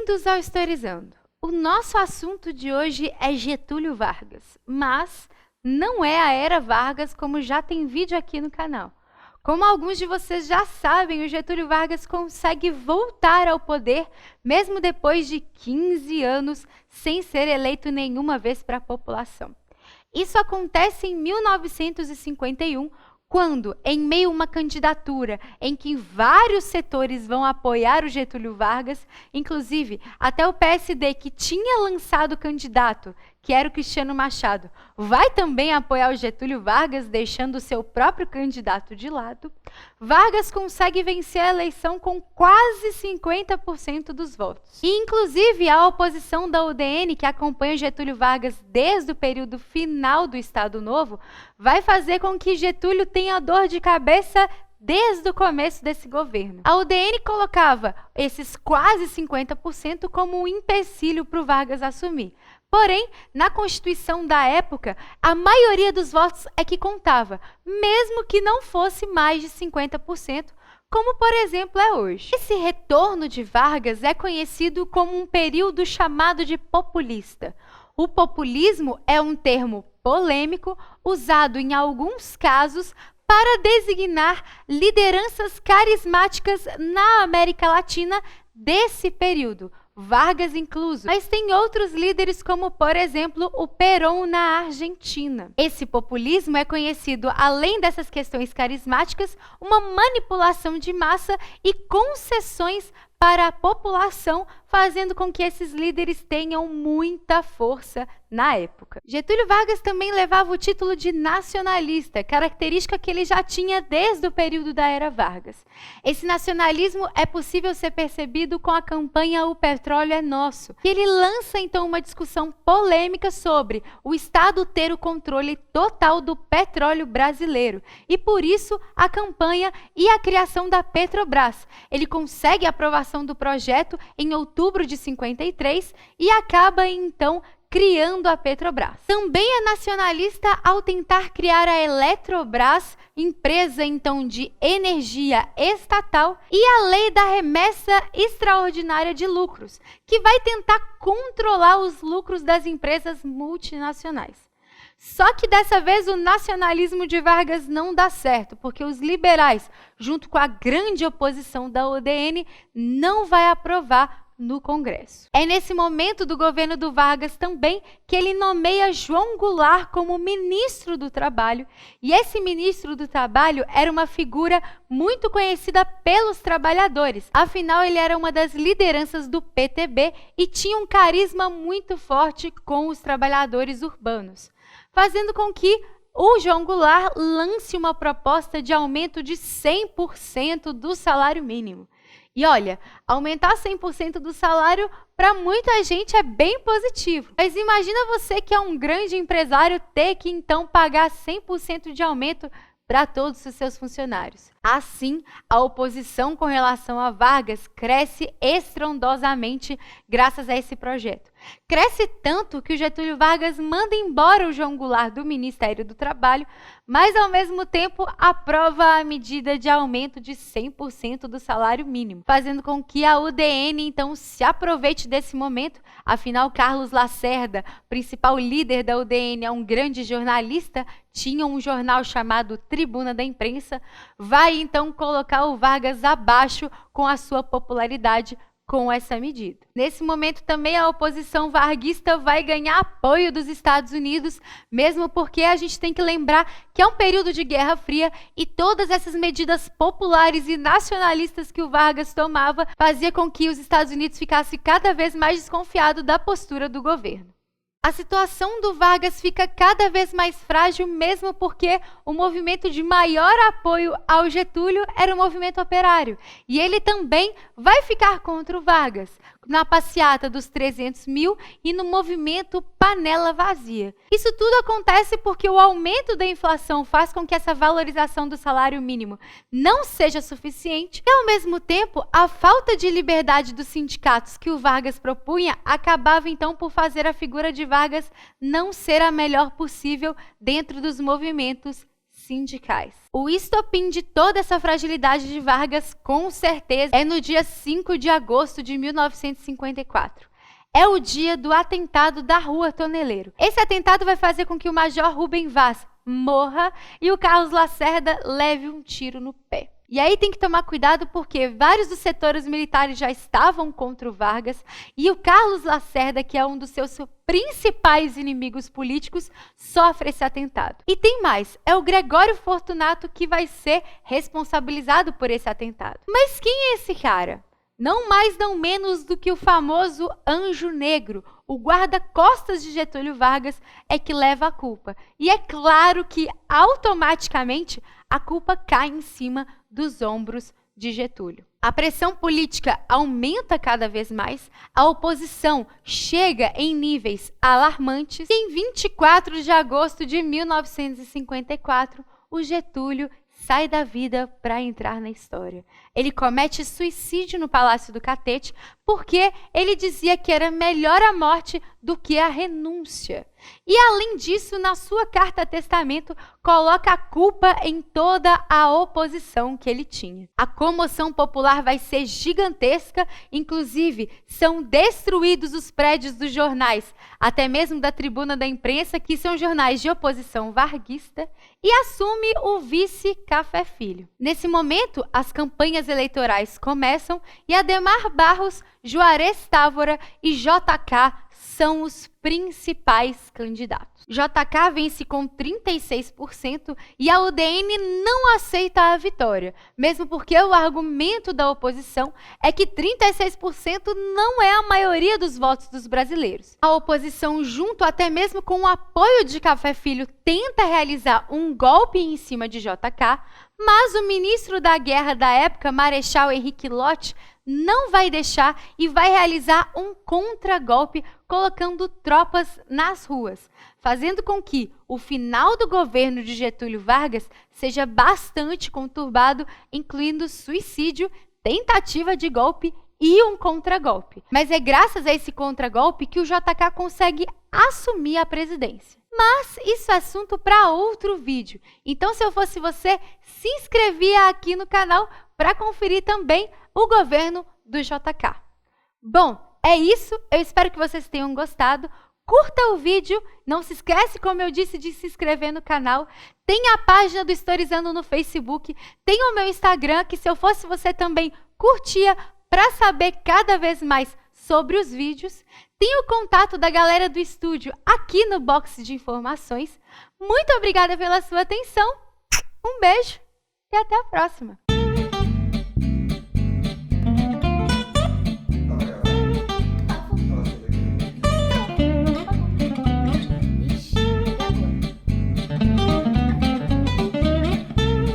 Bem-vindos ao Historizando. O nosso assunto de hoje é Getúlio Vargas, mas não é a Era Vargas, como já tem vídeo aqui no canal. Como alguns de vocês já sabem, o Getúlio Vargas consegue voltar ao poder mesmo depois de 15 anos sem ser eleito nenhuma vez para a população. Isso acontece em 1951, quando, em meio a uma candidatura em que vários setores vão apoiar o Getúlio Vargas, inclusive até o PSD, que tinha lançado o candidato, que era o Cristiano Machado, vai também apoiar o Getúlio Vargas, deixando o seu próprio candidato de lado, Vargas consegue vencer a eleição com quase 50% dos votos. E, inclusive, a oposição da UDN, que acompanha o Getúlio Vargas desde o período final do Estado Novo, vai fazer com que Getúlio tenha dor de cabeça desde o começo desse governo. A UDN colocava esses quase 50% como um empecilho para o Vargas assumir. Porém, na Constituição da época, a maioria dos votos é que contava, mesmo que não fosse mais de 50%, como, por exemplo, é hoje. Esse retorno de Vargas é conhecido como um período chamado de populista. O populismo é um termo polêmico usado em alguns casos para designar lideranças carismáticas na América Latina desse período, Vargas incluso, mas tem outros líderes como, por exemplo, o Perón na Argentina. Esse populismo é conhecido, além dessas questões carismáticas, uma manipulação de massa e concessões para a população, fazendo com que esses líderes tenham muita força na época. Getúlio Vargas também levava o título de nacionalista, característica que ele já tinha desde o período da Era Vargas. Esse nacionalismo é possível ser percebido com a campanha O Petróleo é Nosso, que ele lança então uma discussão polêmica sobre o Estado ter o controle total do petróleo brasileiro e, por isso, a campanha e a criação da Petrobras. Ele consegue a aprovação do projeto em outubro de 53 e acaba, então, criando a Petrobras. Também é nacionalista ao tentar criar a Eletrobras, empresa então de energia estatal, e a lei da remessa extraordinária de lucros, que vai tentar controlar os lucros das empresas multinacionais. Só que dessa vez o nacionalismo de Vargas não dá certo, porque os liberais, junto com a grande oposição da UDN, não vai aprovar no Congresso. É nesse momento do governo do Vargas também que ele nomeia João Goulart como ministro do Trabalho, e esse ministro do Trabalho era uma figura muito conhecida pelos trabalhadores, afinal ele era uma das lideranças do PTB e tinha um carisma muito forte com os trabalhadores urbanos, fazendo com que o João Goulart lance uma proposta de aumento de 100% do salário mínimo. E olha, aumentar 100% do salário para muita gente é bem positivo. Mas imagina você que é um grande empresário ter que então pagar 100% de aumento para todos os seus funcionários. Assim, a oposição com relação a Vargas cresce estrondosamente graças a esse projeto. Cresce tanto que o Getúlio Vargas manda embora o João Goulart do Ministério do Trabalho, mas ao mesmo tempo aprova a medida de aumento de 100% do salário mínimo, fazendo com que a UDN então se aproveite desse momento. Afinal, Carlos Lacerda, principal líder da UDN, é um grande jornalista, tinha um jornal chamado Tribuna da Imprensa, vai então colocar o Vargas abaixo com a sua popularidade com essa medida. Nesse momento também a oposição varguista vai ganhar apoio dos Estados Unidos, mesmo porque a gente tem que lembrar que é um período de Guerra Fria e todas essas medidas populares e nacionalistas que o Vargas tomava fazia com que os Estados Unidos ficassem cada vez mais desconfiados da postura do governo. A situação do Vargas fica cada vez mais frágil, mesmo porque o movimento de maior apoio ao Getúlio era o movimento operário. E ele também vai ficar contra o Vargas, na passeata dos 300 mil e no movimento Panela Vazia. Isso tudo acontece porque o aumento da inflação faz com que essa valorização do salário mínimo não seja suficiente e, ao mesmo tempo, a falta de liberdade dos sindicatos que o Vargas propunha acabava, então, por fazer a figura de Vargas não ser a melhor possível dentro dos movimentos sindicais. O estopim de toda essa fragilidade de Vargas, com certeza, é no dia 5 de agosto de 1954. É o dia do atentado da Rua Toneleiro. Esse atentado vai fazer com que o Major Rubem Vaz morra e o Carlos Lacerda leve um tiro no pé. E aí tem que tomar cuidado porque vários dos setores militares já estavam contra o Vargas e o Carlos Lacerda, que é um dos seus principais inimigos políticos, sofre esse atentado. E tem mais, é o Gregório Fortunato que vai ser responsabilizado por esse atentado. Mas quem é esse cara? Não mais, não menos do que o famoso Anjo Negro, o guarda-costas de Getúlio Vargas, é que leva a culpa. E é claro que, automaticamente, a culpa cai em cima dos ombros de Getúlio. A pressão política aumenta cada vez mais, a oposição chega em níveis alarmantes e em 24 de agosto de 1954, o Getúlio sai da vida para entrar na história. Ele comete suicídio no Palácio do Catete porque ele dizia que era melhor a morte do que a renúncia. E além disso, na sua carta-testamento, coloca a culpa em toda a oposição que ele tinha. A comoção popular vai ser gigantesca, inclusive são destruídos os prédios dos jornais, até mesmo da Tribuna da Imprensa, que são jornais de oposição varguista, e assume o vice Café Filho. Nesse momento, as campanhas eleitorais começam e Adhemar Barros, Juarez Távora e JK são os principais candidatos. JK vence com 36% e a UDN não aceita a vitória, mesmo porque o argumento da oposição é que 36% não é a maioria dos votos dos brasileiros. A oposição, junto até mesmo com o apoio de Café Filho, tenta realizar um golpe em cima de JK, mas o ministro da Guerra da época, Marechal Henrique Lott, não vai deixar e vai realizar um contragolpe colocando tropas nas ruas, fazendo com que o final do governo de Getúlio Vargas seja bastante conturbado, incluindo suicídio, tentativa de golpe e um contragolpe. Mas é graças a esse contragolpe que o JK consegue assumir a presidência. Mas isso é assunto para outro vídeo. Então, se eu fosse você, se inscrevia aqui no canal para conferir também o governo do JK. Bom, é isso. Eu espero que vocês tenham gostado. Curta o vídeo. Não se esquece, como eu disse, de se inscrever no canal. Tem a página do Historizando no Facebook. Tem o meu Instagram, que se eu fosse você também curtia para saber cada vez mais sobre os vídeos. Tem o contato da galera do estúdio aqui no box de informações. Muito obrigada pela sua atenção. Um beijo e até a próxima.